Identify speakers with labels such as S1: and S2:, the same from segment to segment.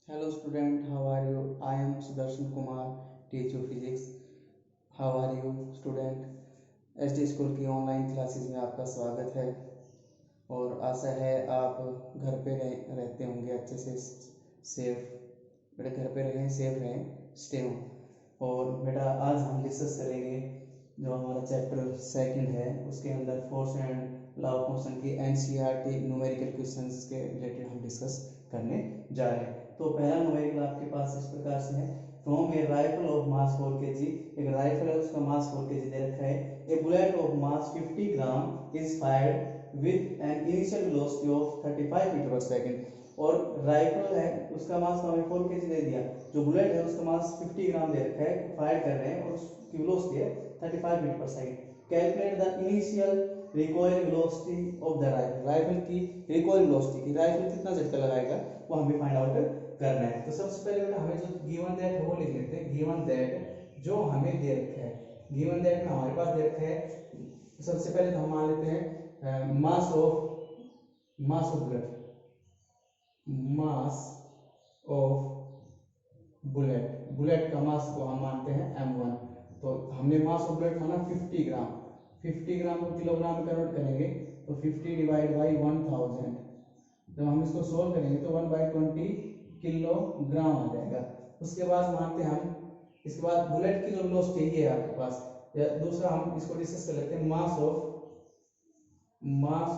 S1: Hello student, how are you? I am Sudarshan Kumar, teach you physics. How are you student? SD school की online classes में आपका स्वागत है और आशा है आप घर पे रहते होंगे अच्छे से सेफ। बेटा घर पे रहें, सेफ रहें, स्टे होम। और बेटा आज हम डिस्कस करेंगे जो हमारा चैप्टर सेकंड है उसके अंदर force and law of motion की एनसीईआरटी न्यूमेरिकल क्वेश्चंस के रिलेटेड हम डिस्कस करने जा रहे हैं। तो पहला न्यूमेरिकल आपके पास इस प्रकार से है, from a rifle of mass 4 kg। एक राइफल है उसका मास 4 kg दे रखा है। A bullet of mass 50 gram is fired with an initial velocity of 35 metre per second. और राइफल है उसका मास हमें 4 kg दे दिया, जो बुलेट है उसका मास 50 ग्राम दे रखा है, फायर कर रहे हैं और उसकी वेलोसिटी है 35 metre per second. Calculate the initial recoil velocity of the rifle. Rifle की रिकॉइल वेलोसिटी की राइफल कितना झटका लगाएगा वो हमें फाइंड आउट करना है। तो सबसे पहले बेटा हमें जो गिवन दैट है वो लिख लेते हैं। गिवन दैट जो हमें दे रखा है, गिवन दैट में हमारे पास दे रखा है, सबसे पहले तो हम मान लेते हैं mass of bullet, mass of bullet का मास को हम मानते हैं m1। तो हमने मास ऑफ बुलेट माना 50 ग्राम, 50 ग्राम को किलोग्राम में कन्वर्ट करेंगे तो 50 डिवाइड बाई 1000। जब हम इसको सोल्व करेंगे तो 1/20 किलोग्राम आ जाएगा। उसके बाद मानते हैं हम, इसके बाद बुलेट की जो वेलोसिटी है आपके पास, या दूसरा हम इसको डिस्कस कर लेते हैं, मास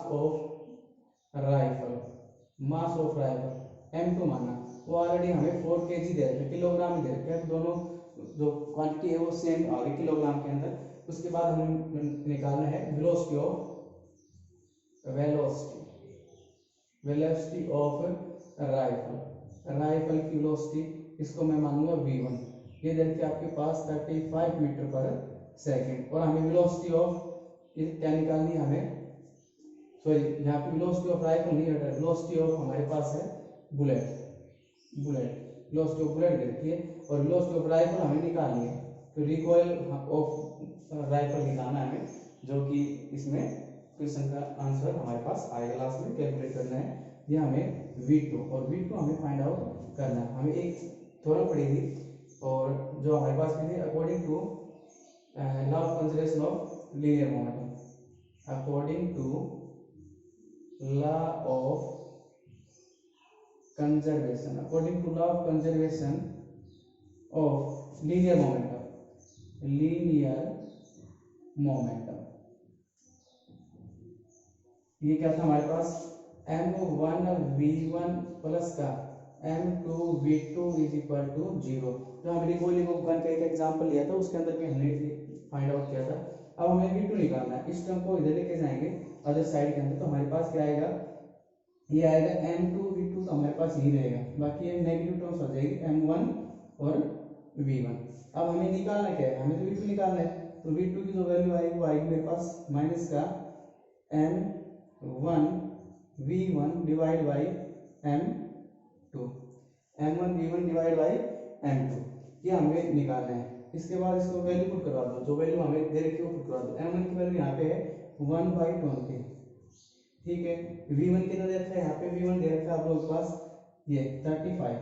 S1: ऑफ राइफल m2 माना, वो ऑलरेडी हमें 4 kg दे रखे, किलोग्राम में दे रखे हैं, दोनों जो क्वांटिटी है वो सेम आ गई किलोग्राम के अंदर। उसके बाद हमें निकालना है वेलोसिटी ऑफ राइफल की वेलोसिटी, इसको मैं मानूंगा v1। ये देखिए आपके पास 35 मीटर पर सेकंड। और हमें वेलोसिटी ऑफ क्या निकालनी है, हमें सॉरी यहाँ पे वेलोसिटी ऑफ राइफल नहीं है, वेलोसिटी ऑफ हमारे पास है बुलेट वेलोसिटी ऑफ बुलेट देखिए, और वेलोसिटी ऑफ राइफल हमें निकालनी है। तो रिकॉइल ऑफ राइफल निकालना है हमें, जो कि इसमें क्वेश्चन का आंसर हमारे पास आएगा, लास्ट में कैलकुलेट करना है। ये हमें v2 और v2 हमें फाइंड आउट करना है। हमें एक थ्योरम पढ़ी थी और जो हमारे पास थी, according to law of conservation of linear momentum, according to law of conservation of linear momentum. ये क्या था हमारे पास, m1v1 प्लस का m2v2 इज इक्वल टू 0। जो हमने गोली को गन का एक एग्जांपल लिया था उसके अंदर भी हमने फाइंड आउट किया था। अब हमें v2 निकालना है, इस टर्म को इधर लेके जाएंगे अदर साइड के अंदर, तो हमारे पास क्या आएगा, ये आएगा m2v2, तो हमारे पास यही रहेगा, बाकी ये नेगेटिव टर्म्स हो जाएगी m1 और v1। अब हमें निकालना क्या है, हमें तो v2 निकालना है, तो v2 की जो वैल्यू आएगी वो आएगी मेरे पास माइनस का m1 v1 divide by m2, ये हमें निकालना है। इसके बाद इसको वैल्यू पुट करवा दो, जो वैल्यू हमें दे रखी है वो पुट करवा दो। m1 की वैल्यू यहाँ पे है 1/20, ठीक है। v1 कितना दे रखा है, यहाँ पे v1 दे रखा है आप लोगों के पास ये 35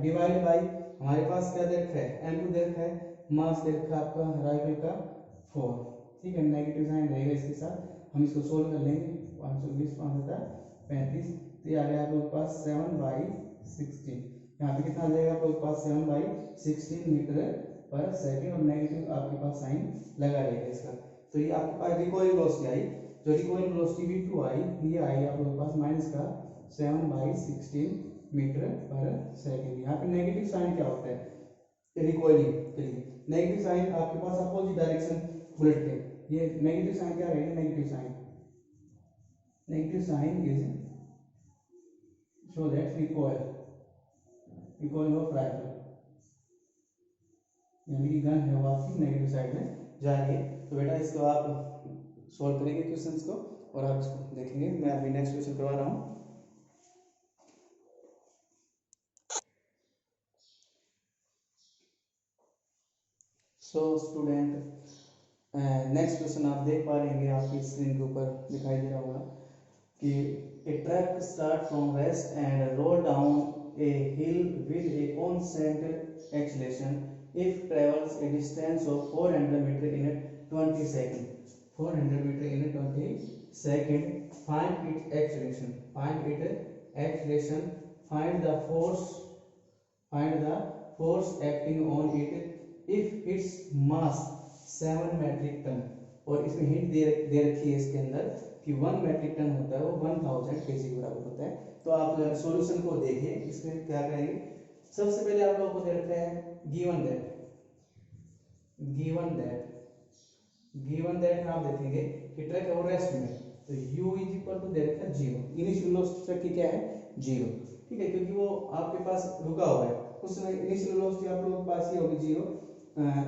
S1: डिवाइड बाई हमारे पास क्या दे रखा है, m2 दे रखा है, मास दे रखा है आपका राइफल का 4, ठीक है। नेगेटिव साइन रहेगा इसके साथ, हम इसको सोल्व कर लेंगे। 520 535, तो ये आ गया आप लोगों के पास 7/16। यहाँ पे कितना आ जाएगा आप लोगों के पास 7/16 मीटर पर सेकंड, और नेगेटिव आपके पास साइन लगा रहेगा इसका। तो ये आपके पास रिकॉइल वेलोसिटी आई, जो रिकॉइल वेलोसिटी v2 आई, ये आई आप लोगों के पास माइनस का 7/16 मीटर पर सेकंड। यहाँ पे नेगेटिव साइन क्या होता है रिकॉइलिंग के लिए, नेगेटिव साइन आपके पास अपोजिट डायरेक्शन बुलेट के, ये नेगेटिव साइन क्या रहेगा, negative sign is show that recoil of rifle, यानी कि गन है वो आपकी नेगेटिव साइड में जा रही है। तो बेटा इसको आप सॉल्व करेंगे क्वेश्चंस को और आप इसको देखेंगे। मैं अभी नेक्स्ट क्वेश्चन करवा रहा हूँ। सो स्टूडेंट नेक्स्ट क्वेश्चन आप देख पा रहे हैं, आपकी स्क्रीन के ऊपर दिखाई दे रहा होगा। कि a truck start from rest and roll down a hill with a constant acceleration if travels a distance of 400 meter in a 20 second. 400 meter in a 20 second. Find its acceleration. Find its acceleration. Find the force. Find the force acting on it if its mass 7 metric ton. और इसमें hint दे रखी है इसके अंदर कि 1 metric ton होता है वो 1000 केजी के बराबर होता है। तो आप सॉल्यूशन को देखिए, इसमें क्या करेंगे। सबसे पहले आप लोगों को दे रखा है गिवन दैट में आप देखेंगे कि ट्रक है वो रेस्ट में, तो u इज इक्वल टू दे रखा है 0। इनिशियल वेलोसिटी ट्रक की क्या है 0, ठीक है, क्योंकि वो आपके पास रुका हुआ है उस समय इनिशियल वेलोसिटी आप लोगों के पास ही होगी 0।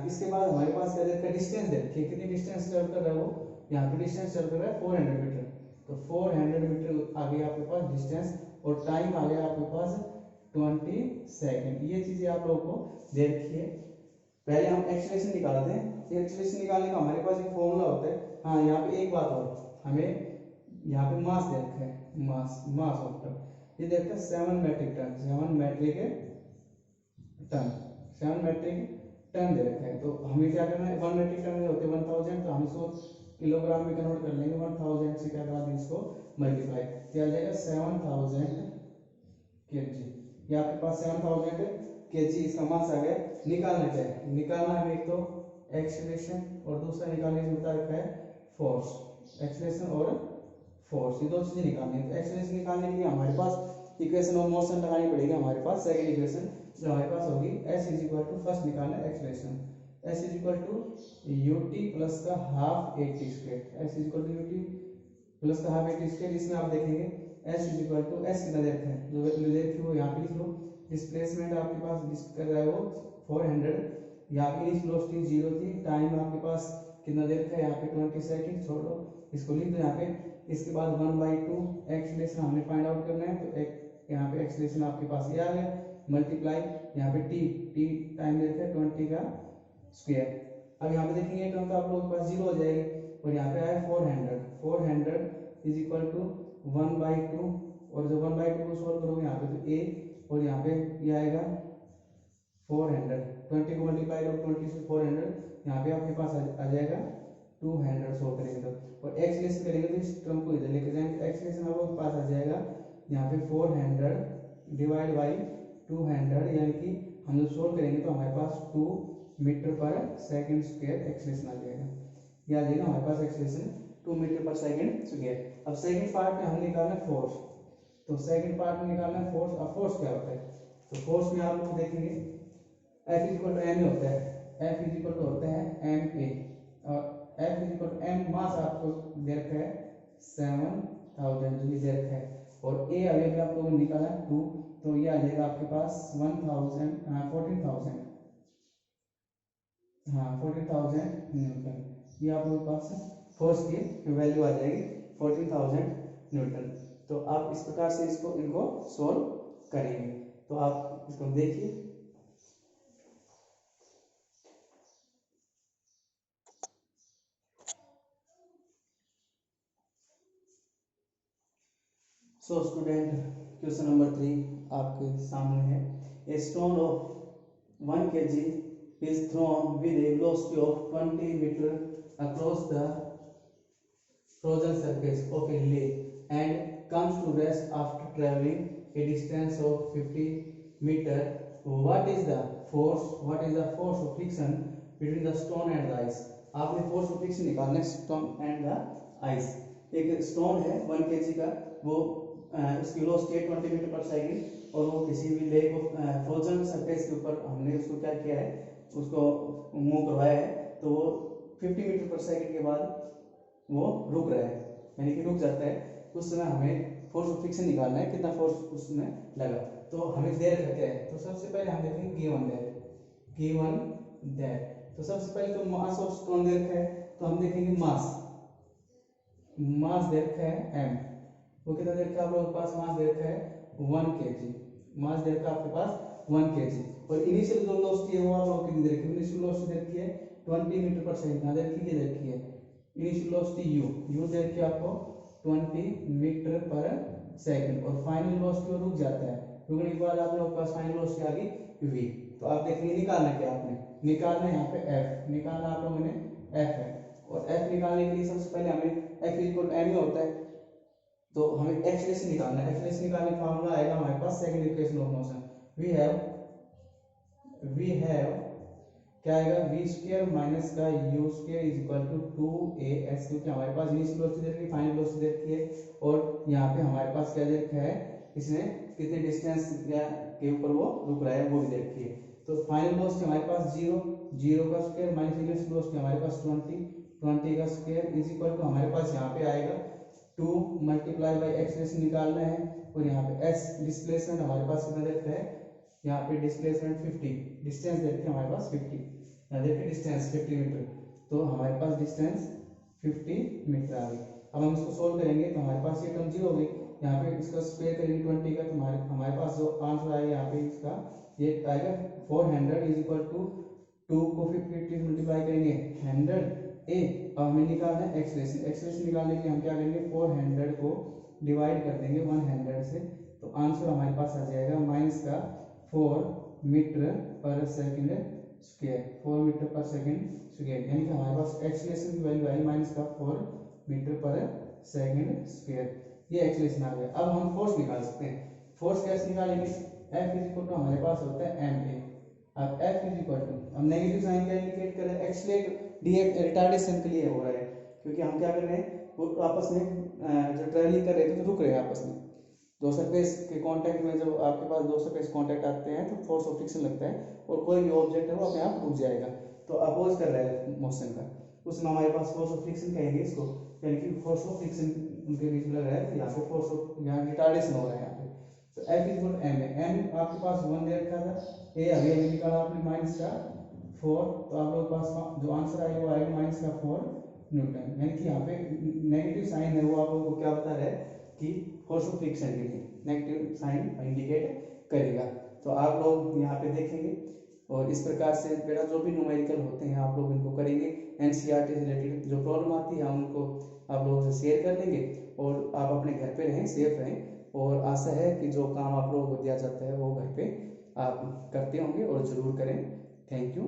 S1: इसके बाद हमारे पास क्या दे रखा है डिस्टेंस दे रखी है, कितनी डिस्टेंस ट्रेवल कर रहा है वो, यहाँ पे डिस्टेंस चल रहा है 400 मीटर, तो 400 मीटर आ गया आपके पास डिस्टेंस, और टाइम आ गया आपके पास 20 सेकंड। ये चीजें आप लोगों को दे रखी है। पहले हम एक्सेलरेशन निकालते हैं। एक्सेलरेशन निकालने का हमारे पास एक फॉर्मूला होता है। हाँ, यहाँ पे एक बात और, हमें यहाँ पे मास दे रखा है, मास ऑफ ट्रक ये दे रखा है 7 मेट्रिक टन, 7 मेट्रिक टन दे रखा है। तो हमें क्या करना है, 1 मेट्रिक टन में होते 1000, तो हम इसको किलोग्राम में कन्वर्ट कर लेंगे। 1000 से क्या करा देंगे इसको मल्टीप्लाई, क्या आ जाएगा 7000 केजी। ये आपके पास 7000 केजी इसका मास आ गया। निकालना क्या है, निकालना हमें एक तो एक्सेलरेशन और दूसरा निकालने में बता रखा है फोर्स। एक्सेलरेशन और फोर्स, ये दो चीजें निकालनी है। तो एक्सेलरेशन निकालने के लिए हमारे पास इक्वेशन ऑफ मोशन लगानी पड़ेगी। हमारे पास सेकंड इक्वेशन जो हमारे पास होगी s is equal to, first निकालना है acceleration, s is equal to ut plus का half at square, s is equal to ut plus का हाफ at स्क्वायर। इसमें आप देखेंगे s is equal to, s कितना दे रखा है, जो वैल्यू दे रखी है वो यहाँ पे लिख लो। डिस्प्लेसमेंट आपके पास कर रहा है वो 400, यहाँ पे इनिशियल वेलोसिटी 0 थी, टाइम आपके पास कितना दे रखा है यहाँ पे 20 सेकंड, छोड़ो इसको लिख दो यहाँ पे। इसके बाद 1/2 एक्सेलरेशन हमने फाइंड आउट करना है, तो एक यहाँ पे एक्सेलरेशन आपके पास ये आ गया, मल्टीप्लाई यहाँ पे t टाइम दे रखा है 20 का स्क्वायर। अब यहाँ पे देखेंगे टर्म तो आप लोगों के पास 0 हो जाएगी, और यहाँ पे आया 400 इज इक्वल टू 1/2, और जब 1/2 को सोल्व करोगे यहाँ पे तो a, और यहाँ पे ये आएगा 400, 20 को मल्टीप्लाई करो 20 से 400, यहाँ पे आपके पास आ जाएगा 200 सोल्व करेंगे तो, और एक्सेलरेशन करेंगे तो इस टर्म को इधर लेकर जाएंगे। एक्सेलरेशन आप लोगों के पास आ जाएगा यहाँ पे 400 डिवाइड बाई 200, यानी कि हम जब सोल्व करेंगे तो हमारे पास 2 metre per second square acceleration आ जाएगा। ये आ जाएगा हमारे पास acceleration 2 metre per second square. अब सेकंड पार्ट में हम निकालना है फोर्स, तो सेकंड पार्ट में निकालना है फोर्स। अब फोर्स क्या होता है, तो फोर्स में आप लोग देखेंगे F is equal to M होता है, F इज इक्वल टू होता है एम ए, और F is equal to m mass आपको दे रखा है 7000 जो दे रखा है, और A अभी भी आप लोगों ने निकाला 2, तो ये आ जाएगा आपके पास 14,000 न्यूटन। ये आप लोगों के पास फोर्स की वैल्यू आ जाएगी 14,000 न्यूटन। तो आप इस प्रकार से इनको सोल्व करेंगे। तो आप इसको देखिए, सो स्टूडेंट क्वेश्चन नंबर 3 आपके सामने है। A stone of 1 kg is thrown with a velocity of 20 meter across the frozen surface of a lake and comes to rest after traveling a distance of 50 meter. What is the force of friction between the stone and the ice? आपने force of friction निकालना है stone and the ice. एक stone है 1 kg का, वो उसकी velocity है 20 metre per second, और वो किसी भी लेक ऑफ फ्रोजन सरफेस के ऊपर हमने उसको क्या किया है, उसको मूव करवाया है, तो वो 50 मीटर पर सेकंड के बाद वो रुक रहा है, यानी कि रुक जाता है। उस समय हमें फोर्स ऑफ फ्रिक्शन निकालना है, कितना फोर्स उसमें लगा। तो हमें दे रखा क्या है, तो सबसे पहले हम देखेंगे गिवन दैट। तो सबसे पहले तो मास ऑफ स्टोन दे रखा है, तो हम देखेंगे मास दे रखा है m, वो कितना दे रखा है आप लोगों के पास, मास दे रखा है 1 kg, मास दे रखा है आपके पास 1 kg, और इनिशियल जो वेलोसिटी है वो आप लोगों की दे रखी है, इनिशियल वेलोसिटी दे रखी है 20 मीटर पर सेकंड, दे रखी है इनिशियल वेलोसिटी u दे रखी है आपको 20 मीटर पर सेकंड। और फाइनल वेलोसिटी रुक जाता है, रुकने के बाद आप लोगों के पास फाइनल वेलोसिटी आ गई v। तो आप देखेंगे निकालना क्या आपने, निकालना यहाँ पे f, निकालना आप लोगों ने f है। और f निकालने के लिए सबसे पहले हमें f इक्वल m में होता है, तो हमें एक्सलेशन निकालना है। एक्सलेशन निकालने का फार्मूला आएगा हमारे पास second equation of motion, we have क्या आएगा, v स्क्वायर माइनस का u square is equal to 2as, क्योंकि हमारे पास इनिशियल वेलोसिटी दे रखी है, फाइनल वेलोसिटी दे रखी है, और यहाँ पे हमारे पास क्या दे रखा है, इसमें कितने डिस्टेंस के ऊपर वो रुक रहा है वो भी दे रखी है। तो फाइनल वेलोसिटी हमारे पास 0 का स्क्वायर माइनस इनिशियल वेलोसिटी हमारे पास 20 का स्क्वायर इज इक्वल टू हमारे पास यहाँ पे आएगा 2 मल्टीप्लाई बाई एक्सलेशन निकालना है, और यहाँ पे s डिस्प्लेसमेंट हमारे पास कितना देता है, यहाँ पे डिस्प्लेसमेंट 50, डिस्टेंस देते हैं हमारे पास 50, यहाँ देखिए डिस्टेंस 50 मीटर, तो हमारे पास डिस्टेंस 50 मीटर आ गई। अब हम इसको सोल्व करेंगे तो हमारे पास ये टर्म 0 हो गई, यहाँ पे इसका स्क्वायर करेंगे 20 का, तो हमारे पास जो आंसर आएगा यहाँ पे इसका ये आएगा 400 इज इक्वल टू 2 को 50 से मल्टीप्लाई करेंगे 100 ए। अब हमें निकालना है एक्सलेशन, एक्सलेशन निकालने के लिए हम क्या करेंगे, 400 को डिवाइड कर देंगे 100 से, तो आंसर हमारे पास आ जाएगा माइनस का 4 metre per second square, 4 metre per second square, यानी कि हमारे पास एक्सलेशन की वैल्यू आई माइनस का 4 मीटर पर सेकंड स्क्वायर, ये एक्सलेशन आ गया। अब हम फोर्स निकाल सकते हैं, फोर्स कैसे निकालेंगे, F इज इक्वल टू हमारे पास होता है ma। अब F इज इक्वल टू, हम नेगेटिव साइन क्या इंडिकेट कर रहे हैं, एक्सलेट रिटार्डेशन के लिए हो रहा है, क्योंकि हम क्या कर रहे हैं, वो आपस में जो ट्रेवलिंग कर रहे थे तो रुक रहे हैं आपस में, दो सरफेस के कांटेक्ट में जब आपके पास दो सरफेस कांटेक्ट आते हैं तो फोर्स ऑफ फ्रिक्शन लगता है, और कोई भी ऑब्जेक्ट है वो अपने आप रुक जाएगा, तो अपोज कर रहा है मोशन का, उसमें हमारे पास फोर्स ऑफ फ्रिक्शन कहेंगे इसको, यानी कि फोर्स ऑफ फ्रिक्शन उनके बीच में लग रहा है, तो यहाँ पे फोर्स ऑफ, यहाँ रिटार्डेशन हो रहा है यहाँ पे। तो F इज इक्वल m है, m आपके पास 1 दे रखा था, a अभी निकाला आपने माइनस का 4, तो आप लोगों के पास जो आंसर आएगा वो आएगा माइनस का 4 न्यूटन, यानी कि यहाँ पे नेगेटिव साइन है वो आप लोगों को क्या बता रहा है कि फोर्स ऑफ फ्रिक्शन के लिए नेगेटिव साइन इंडिकेट करेगा। तो आप लोग यहाँ पे देखेंगे, और इस प्रकार से बेटा जो भी न्यूमेरिकल होते हैं आप लोग इनको करेंगे, एनसीईआरटी से रिलेटेड जो प्रॉब्लम आती है हम उनको आप लोगों से शेयर कर लेंगे, और आप अपने घर पे रहें, सेफ रहें, और आशा है कि जो काम आप लोगों को दिया जाता है वो घर पे आप करते होंगे और ज़रूर करें। Thank you.